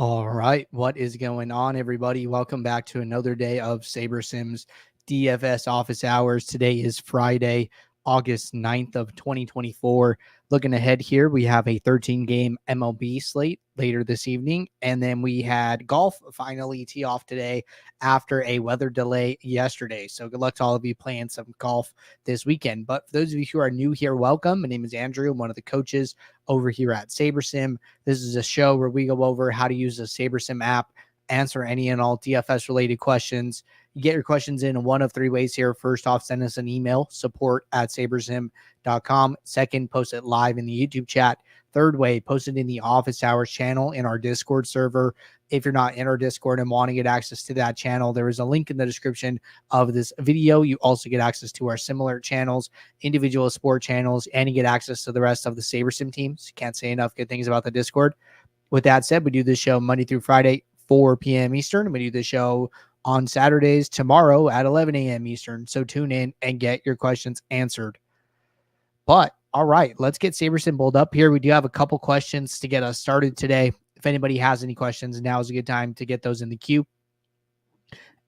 All right, what is going on, everybody? Welcome back to another day of SaberSim's DFS office hours. Today is Friday, August 9th of 2024. Looking ahead here, we have a 13-game MLB slate later this evening, and then we had golf finally tee off today after a weather delay yesterday. So good luck to all of you playing some golf this weekend. But for those of you who are new here, welcome. My name is Andrew. I'm one of the coaches over here at SaberSim. This is a show where we go over how to use the SaberSim app, answer any and all DFS related questions. You get your questions in one of three ways here. First off, send us an email, support@sabersim.com. Second, post it live in the YouTube chat. Third way, post it in the office hours channel in our Discord server. If you're not in our Discord and want to get access to that channel, there is a link in the description of this video. You also get access to our similar channels, individual sport channels, and you get access to the rest of the SaberSim teams. Can't say enough good things about the Discord. With that said, we do this show Monday through Friday, 4 p.m. Eastern. We do this show on Saturdays tomorrow at 11 a.m. Eastern. So tune in and get your questions answered. But all right, let's get SaberSim pulled up here. We do have a couple questions to get us started today. If anybody has any questions, now is a good time to get those in the queue.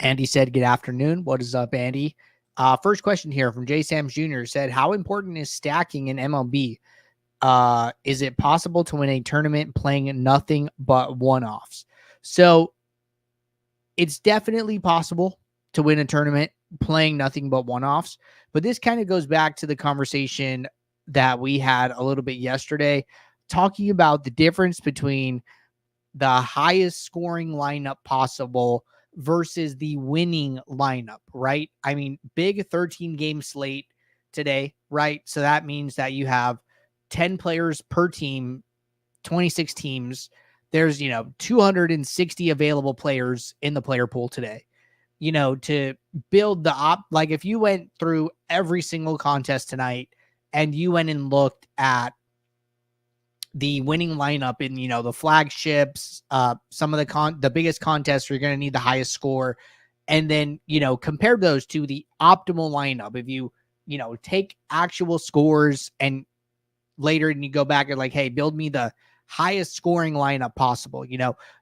Andy said, good afternoon. What is up, Andy? First question here from J. Sams Jr. said, how important is stacking in MLB? Is it possible to win a tournament playing nothing but one-offs? So it's definitely possible to win a tournament playing nothing but one-offs, but this kind of goes back to the conversation that we had a little bit yesterday, talking about the difference between the highest scoring lineup possible versus the winning lineup, right? I mean, big 13-game slate today, right? So that means that you have 10 players per team, 26 teams. There's, 260 available players in the player pool today. To build the like if you went through every single contest tonight and you went and looked at the winning lineup in, the flagships, some of the biggest contests where you're going to need the highest score. And then, compare those to the optimal lineup. If you, take actual scores and later and you go back and like, hey, build me the highest scoring lineup possible.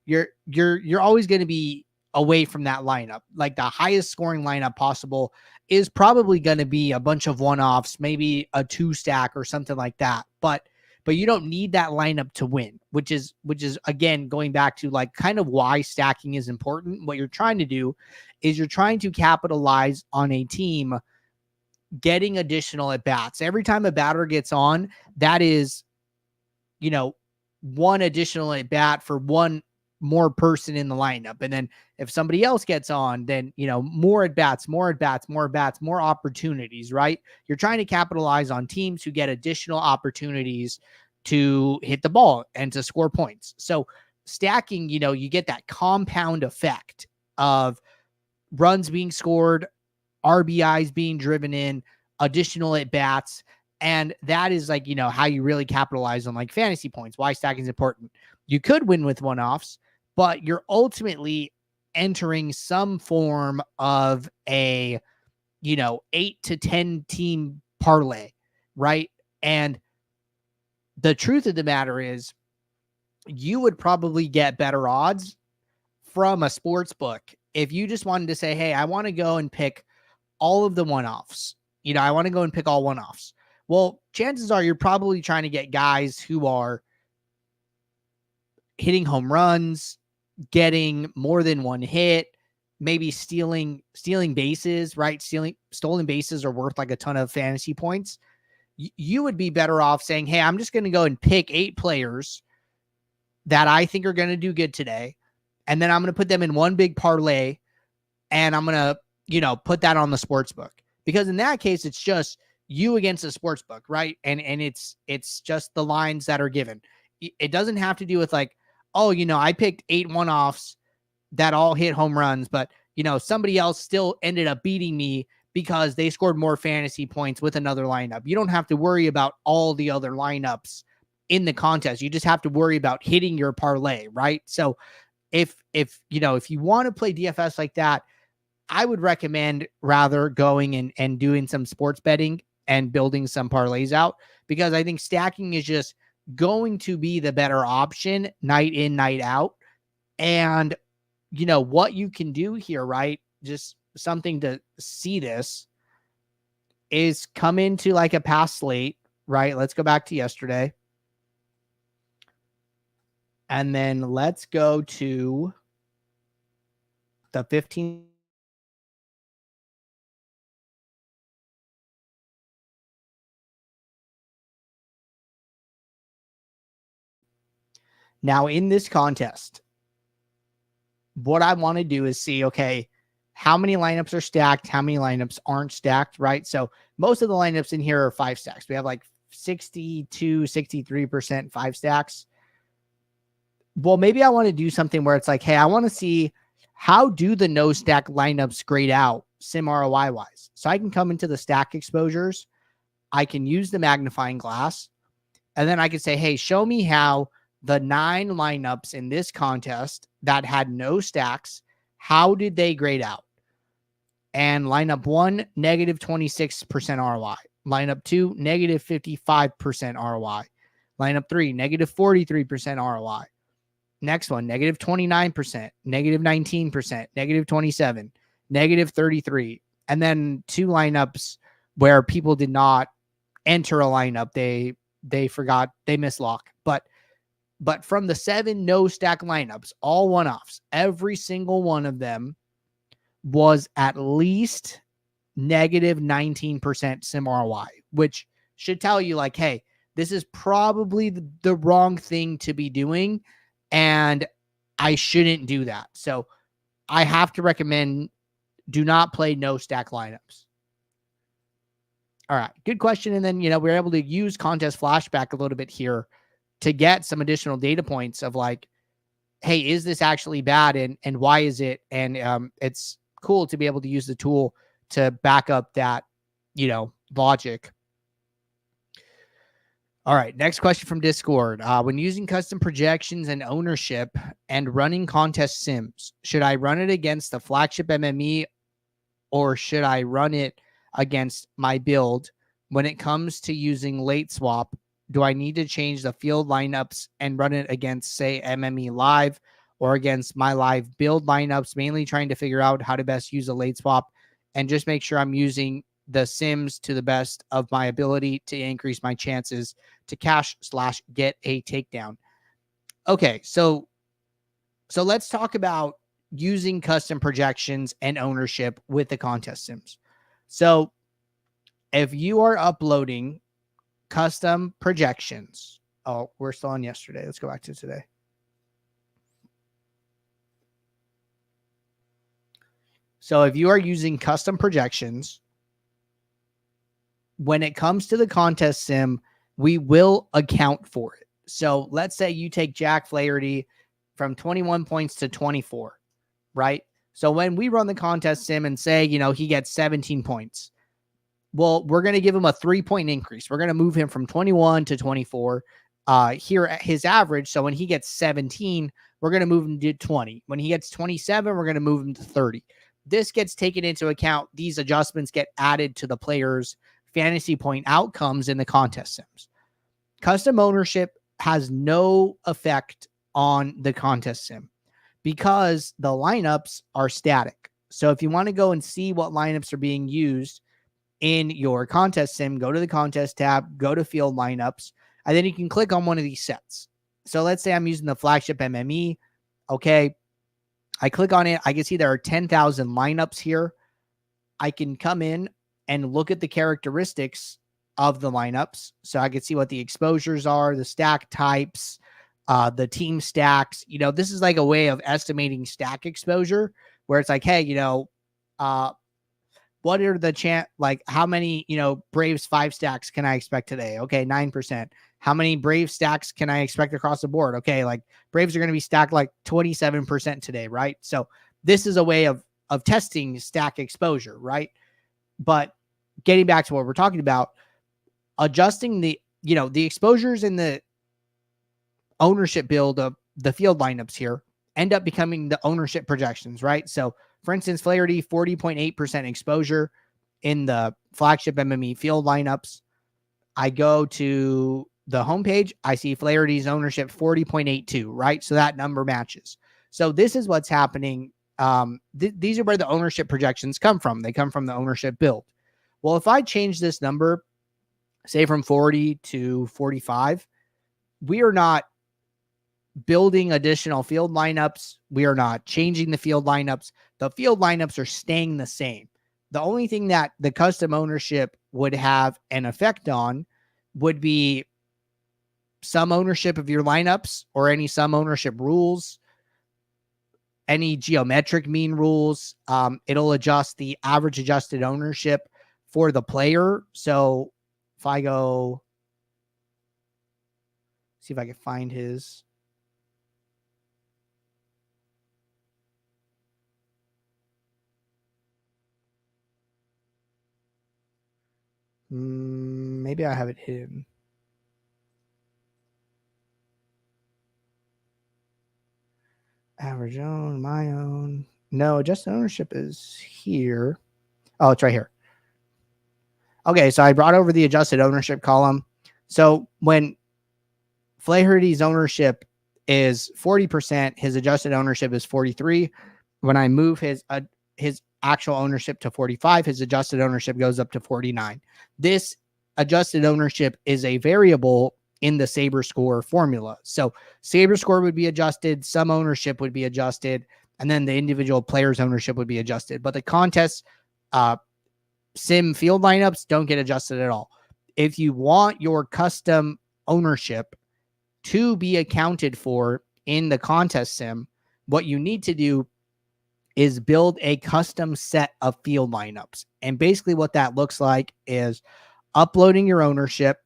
You're always going to be away from that lineup. Like the highest scoring lineup possible is probably going to be a bunch of one-offs, maybe a 2-stack or something like that. But you don't need that lineup to win, which is again, going back to like kind of why stacking is important. What you're trying to do is you're trying to capitalize on a team getting additional at bats. Every time a batter gets on, that is, one additional at bat for one more person in the lineup. And then if somebody else gets on, then, more at bats, more opportunities, right? You're trying to capitalize on teams who get additional opportunities to hit the ball and to score points. So stacking, you get that compound effect of runs being scored, RBIs being driven in, additional at bats. And that is like, how you really capitalize on like fantasy points, why stacking is important. You could win with one-offs, but you're ultimately entering some form of a, 8 to 10 team parlay, right? And the truth of the matter is you would probably get better odds from a sports book if you just wanted to say, hey, I want to go and pick all of the one-offs. I want to go and pick all one-offs. Well, chances are you're probably trying to get guys who are hitting home runs, getting more than one hit, maybe stealing bases, right? Stolen bases are worth like a ton of fantasy points. You would be better off saying, hey, I'm just going to go and pick 8 players that I think are going to do good today. And then I'm going to put them in one big parlay and I'm going to, put that on the sports book. Because in that case, it's just you against the sports book, right? And it's just the lines that are given. It doesn't have to do with like, oh, I picked 8 one-offs that all hit home runs, but, somebody else still ended up beating me because they scored more fantasy points with another lineup. You don't have to worry about all the other lineups in the contest. You just have to worry about hitting your parlay, right? So if you want to play DFS like that, I would recommend rather going and doing some sports betting and building some parlays out, because I think stacking is just going to be the better option night in, night out. And, what you can do here, right? Just something to see this is come into like a past slate, right? Let's go back to yesterday. And then let's go to the 15. Now in this contest, what I want to do is see, okay, how many lineups are stacked, how many lineups aren't stacked, right? So most of the lineups in here are 5 stacks. We have like 62, 63% 5 stacks. Well, maybe I want to do something where it's like, hey, I want to see how do the no stack lineups grade out sim ROI wise. So I can come into the stack exposures. I can use the magnifying glass, and then I can say, hey, show me how the 9 lineups in this contest that had no stacks, how did they grade out? And lineup 1, negative 26% ROI. Lineup 2, negative 55% ROI. Lineup 3, negative 43% ROI. Next one, negative 29%, negative 19%, negative 27, negative 33. And then 2 lineups where people did not enter a lineup. They forgot, they mislock. But from the 7 no stack lineups, all one-offs, every single one of them was at least negative 19% sim ROI, which should tell you like, hey, this is probably the wrong thing to be doing, and I shouldn't do that. So I have to recommend do not play no stack lineups. All right, good question. And then, we're able to use Contest Flashback a little bit here to get some additional data points of like, hey, is this actually bad, and why is it? And it's cool to be able to use the tool to back up that, logic. All right, next question from Discord. When using custom projections and ownership and running contest sims, should I run it against the Flagship MME or should I run it against my build? When it comes to using late swap, do I need to change the field lineups and run it against, say, MME Live or against my live build lineups, mainly trying to figure out how to best use a late swap and just make sure I'm using the sims to the best of my ability to increase my chances to cash/get a takedown? Okay, so let's talk about using custom projections and ownership with the contest sims. So if you are uploading custom projections, oh, we're still on yesterday. Let's go back to today. So if you are using custom projections, when it comes to the contest sim, we will account for it. So let's say you take Jack Flaherty from 21 points to 24, right? So when we run the contest sim and say, he gets 17 points, well, we're going to give him a 3-point increase. We're going to move him from 21 to 24 here at his average. So when he gets 17, we're going to move him to 20. When he gets 27, we're going to move him to 30. This gets taken into account. These adjustments get added to the player's fantasy point outcomes in the contest sims. Custom ownership has no effect on the contest sim because the lineups are static. So if you want to go and see what lineups are being used in your contest sim, go to the contest tab, go to field lineups, and then you can click on one of these sets. So let's say I'm using the Flagship MME. Okay. I click on it. I can see there are 10,000 lineups here. I can come in and look at the characteristics of the lineups. So I can see what the exposures are, the stack types, the team stacks. This is like a way of estimating stack exposure where it's like, hey, what are the like how many, Braves 5 stacks can I expect today? Okay, 9%. How many Brave stacks can I expect across the board? Okay, like Braves are going to be stacked like 27% today, right? So this is a way of testing stack exposure, right? But getting back to what we're talking about, adjusting the exposures in the ownership build of the field lineups here end up becoming the ownership projections, right? So for instance, Flaherty, 40.8% exposure in the Flagship MME field lineups. I go to the homepage, I see Flaherty's ownership 40.82, right? So that number matches. So this is what's happening. These are where the ownership projections come from. They come from the ownership build. Well, if I change this number, say from 40 to 45, we are not building additional field lineups. We are not changing the field lineups. The field lineups are staying the same. The only thing that the custom ownership would have an effect on would be some ownership of your lineups or any some ownership rules, any geometric mean rules. It'll adjust the average adjusted ownership for the player. So if I go see if I can find his. Maybe I have it hidden. Average own, my own. No, adjusted ownership is here. Oh, it's right here. Okay, so I brought over the adjusted ownership column. So when Flaherty's ownership is 40%, his adjusted ownership is 43. When I move his actual ownership to 45, his adjusted ownership goes up to 49. This adjusted ownership is a variable in the Saber score formula. So Saber score would be adjusted, some ownership would be adjusted, and then the individual player's ownership would be adjusted. But the contest sim field lineups don't get adjusted at all. If you want your custom ownership to be accounted for in the contest sim, what you need to do is build a custom set of field lineups. And basically what that looks like is uploading your ownership,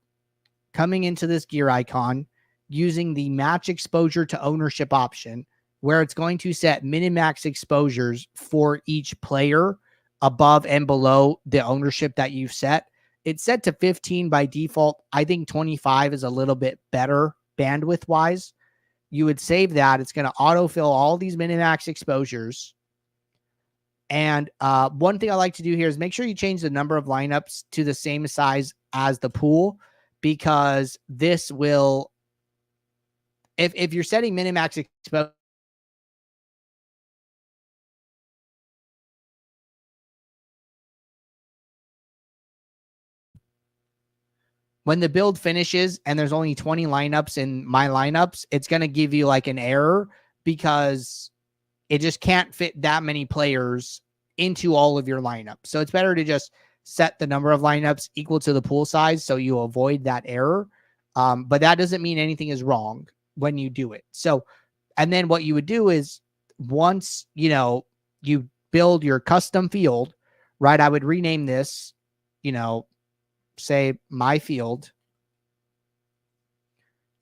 coming into this gear icon, using the match exposure to ownership option, where it's going to set min and max exposures for each player above and below the ownership that you've set. It's set to 15 by default. I think 25 is a little bit better bandwidth wise. You would save that. It's going to autofill all these min and max exposures. And one thing I like to do here is make sure you change the number of lineups to the same size as the pool, because this will, if you're setting min and max exposure, when the build finishes and there's only 20 lineups in my lineups, it's going to give you like an error because it just can't fit that many players into all of your lineups. So it's better to just set the number of lineups equal to the pool size so you avoid that error. But that doesn't mean anything is wrong when you do it. So, and then what you would do is once, you build your custom field, right? I would rename this, say my field.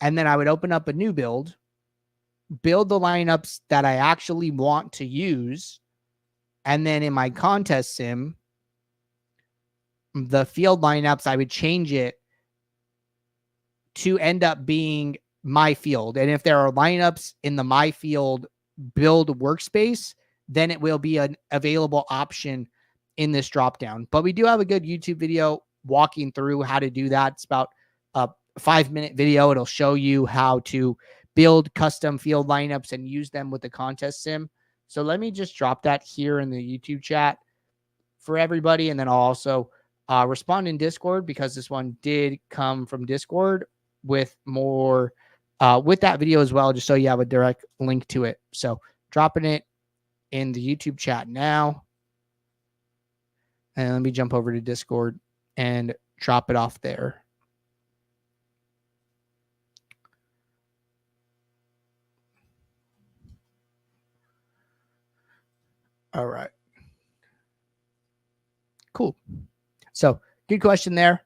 And then I would open up a new build the lineups that I actually want to use. And then in my contest sim, the field lineups, I would change it to end up being my field. And if there are lineups in the my field build workspace, then it will be an available option in this dropdown. But we do have a good YouTube video walking through how to do that. It's about a 5-minute video. It'll show you how to build custom field lineups and use them with the contest sim. So let me just drop that here in the YouTube chat for everybody. And then I'll also respond in Discord, because this one did come from Discord with more with that video as well, just so you have a direct link to it. So dropping it in the YouTube chat now. And let me jump over to Discord and drop it off there. All right. Cool. So good question there.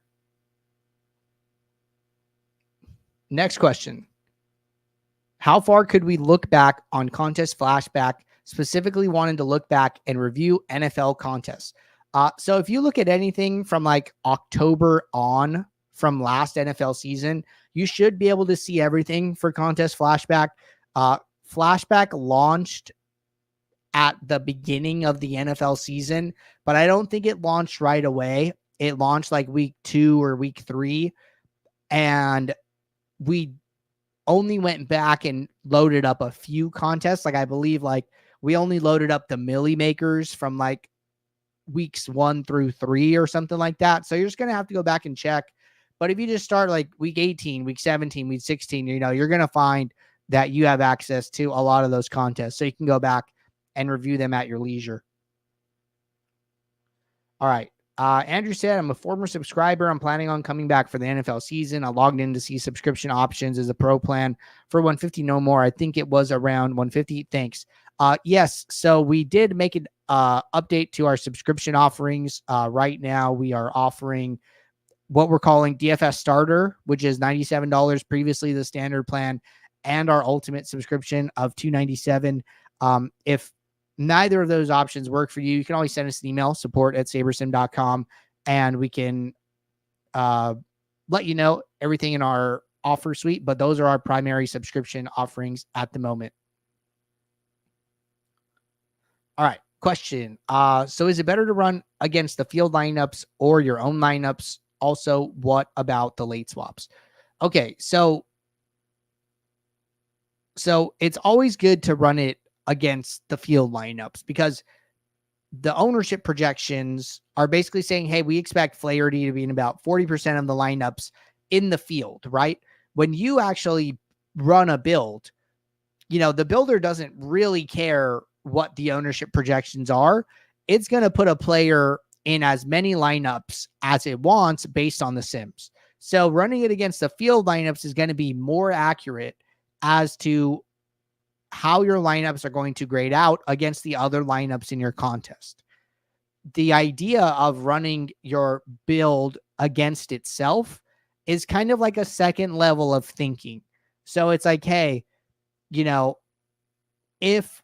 Next question. How far could we look back on Contest Flashback, specifically wanting to look back and review NFL contests? So if you look at anything from like October on from last NFL season, you should be able to see everything for Contest Flashback. Flashback launched at the beginning of the NFL season, but I don't think it launched right away. It launched like week 2 or week 3. And we only went back and loaded up a few contests. Like I believe like we only loaded up the Millie Makers from like weeks 1 through 3 or something like that. So you're just going to have to go back and check. But if you just start like week 18, week 17, week 16, you know, you're going to find that you have access to a lot of those contests. So you can go back and review them at your leisure. All right. Andrew said, I'm a former subscriber. I'm planning on coming back for the NFL season. I logged in to see subscription options as a pro plan for 150, no more. I think it was around 150. Thanks. Yes. So we did make an update to our subscription offerings. Right now we are offering what we're calling DFS starter, which is $97, previously the standard plan, and our ultimate subscription of $297. If neither of those options work for you, you can always send us an email, support@sabersim.com, and we can let you know everything in our offer suite. But those are our primary subscription offerings at the moment. All right. Question. So is it better to run against the field lineups or your own lineups? Also, what about the late swaps? Okay. So it's always good to run it against the field lineups because the ownership projections are basically saying, hey, we expect Flaherty to be in about 40% of the lineups in the field, right? When you actually run a build, you know, the builder doesn't really care what the ownership projections are. It's going to put a player in as many lineups as it wants based on the sims. So running it against the field lineups is going to be more accurate as to how your lineups are going to grade out against the other lineups in your contest. The idea of running your build against itself is kind of like a second level of thinking. So it's like, hey, you know, if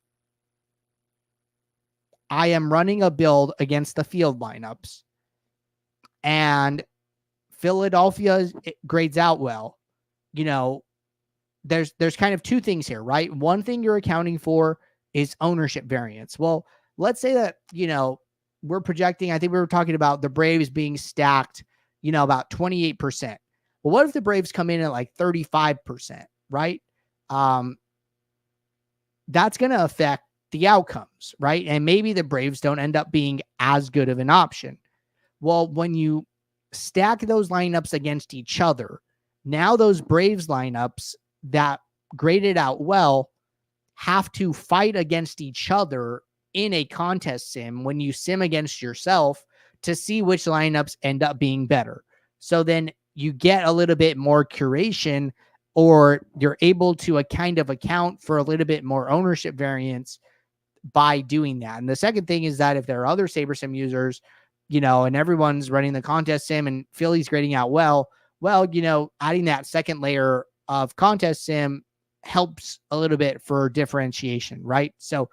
I am running a build against the field lineups and Philadelphia grades out well, you know, there's kind of two things here, right? One thing you're accounting for is ownership variance. Well, let's say that, you know, we're projecting, I think we were talking about the Braves being stacked, you know, about 28%. Well, what if the Braves come in at like 35%, right? That's going to affect the outcomes, right? And maybe the Braves don't end up being as good of an option. Well, when you stack those lineups against each other, now those Braves lineups that graded out well have to fight against each other in a contest sim when you sim against yourself to see which lineups end up being better. So then you get a little bit more curation, or you're able to kind of account for a little bit more ownership variance by doing that. And the second thing is that if there are other SaberSim users, you know, and everyone's running the contest sim and Philly's grading out well, you know, adding that second layer of contest sim helps a little bit for differentiation, right? So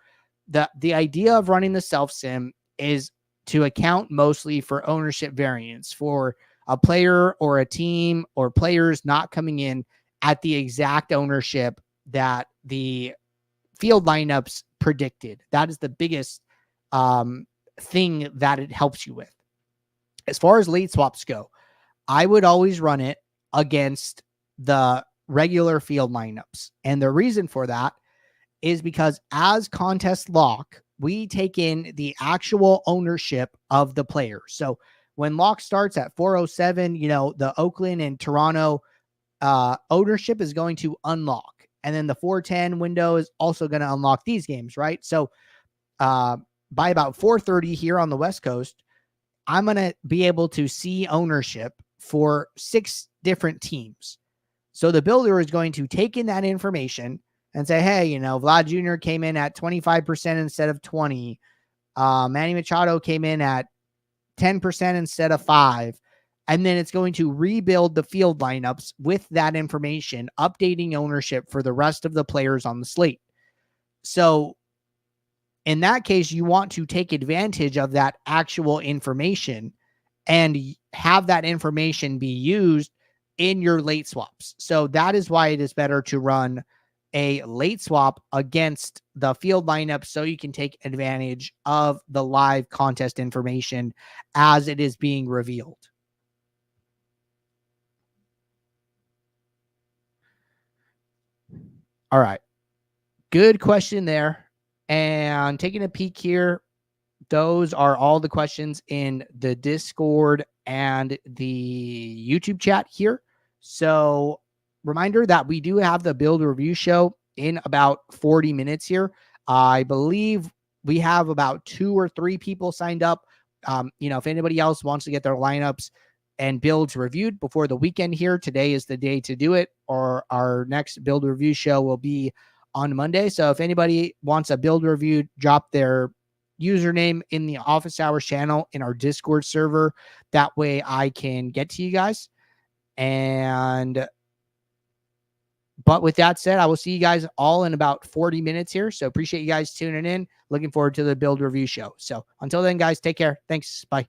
the idea of running the self sim is to account mostly for ownership variance for a player or a team or players not coming in at the exact ownership that the field lineups predicted. That is the biggest thing that it helps you with. As far as late swaps go, I would always run it against the regular field lineups. And the reason for that is because as contest lock, we take in the actual ownership of the player. So when lock starts at 407, you know, the Oakland and Toronto ownership is going to unlock. And then the 410 window is also going to unlock these games, right? So by about 4:30 here on the West Coast, I'm going to be able to see ownership for 6 different teams. So the builder is going to take in that information and say, hey, you know, Vlad Jr. came in at 25% instead of 20. Manny Machado came in at 10% instead of 5%. And then it's going to rebuild the field lineups with that information, updating ownership for the rest of the players on the slate. So in that case, you want to take advantage of that actual information and have that information be used in your late swaps. So that is why it is better to run a late swap against the field lineup so you can take advantage of the live contest information as it is being revealed. All right. Good question there. And taking a peek here, those are all the questions in the Discord and the YouTube chat here. So, reminder that we do have the build review show in about 40 minutes here. I believe we have about 2 or 3 people signed up. If anybody else wants to get their lineups and builds reviewed before the weekend here, today is the day to do it, or our next build review show will be on Monday. So if anybody wants a build review, drop their username in the office hours channel in our Discord server. That way I can get to you guys. But with that said, I will see you guys all in about 40 minutes here. So appreciate you guys tuning in. Looking forward to the build review show. So until then, guys, take care. Thanks. Bye.